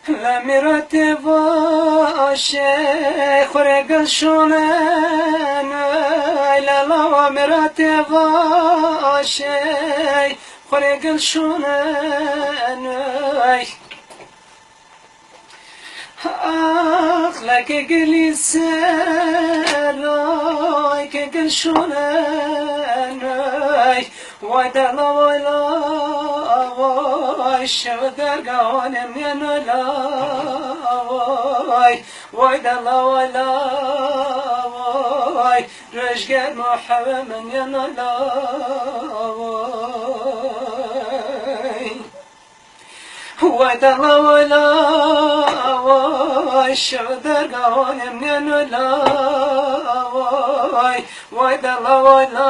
لمیرت باشه خورگل شونن لالا میرت باشه خورگل شونن لك قلي سراي كقل شوناي ودلا ولا واي شغدر قوانم ينلا واي ودلا ولا واي رشقر محبا من ينلا واي ودلا ولا واي شغدر قوانم ينلا واي ودلا ولا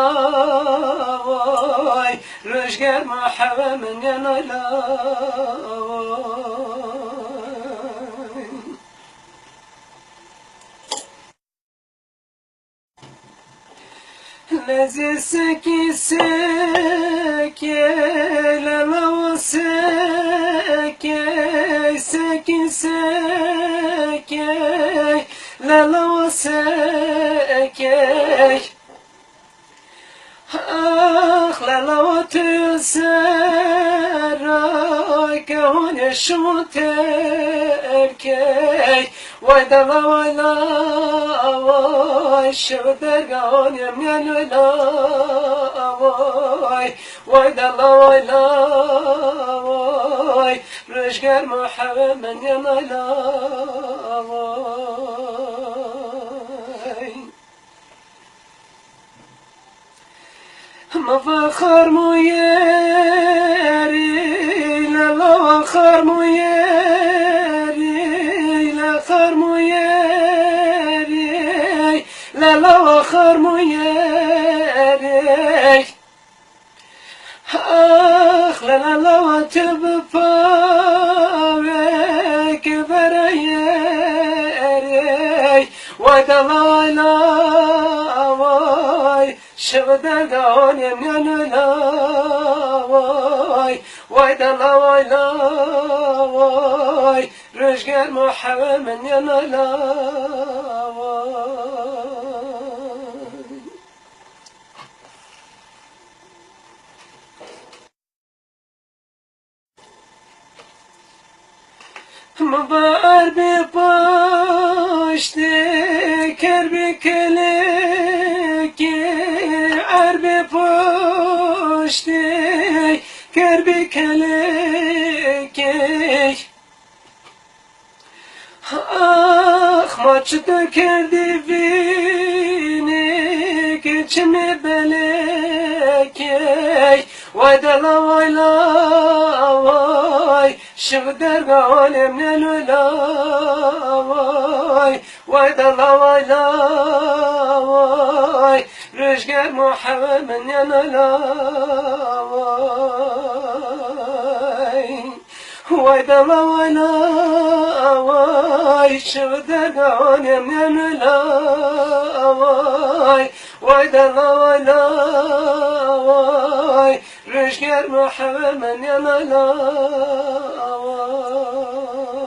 واي رشقر محبا من ينلا واي لذي سكي سكي للا سكي سكي سكي للا سكي للا تسرك هون شو تبكي ودلا ولا واي شغدر قوانم ينلا واي ودلا ولا واي رشقر محبا من ينلا واي مفخر ميري لا خر ميري لا خر ميري لا خر ميري لا لا تبفاك بريري ودلا لا واي شغدر قوانم ينلا واي ودلا ولا واي رشقر محبا من ينلا واي مبار بپاشته کر بکلکی عر بپاشته کر بکلکی ما چطور کردی بینی که چمه بلکی ودلا ولا واي شغدر قوانم ينلا واي ودلا ولا واي رشقر محبا من ينلا واي ودلا ولا واي شغدر قوانم ينلا واي ودلا ولا واي رشقر محبا من ينلا واي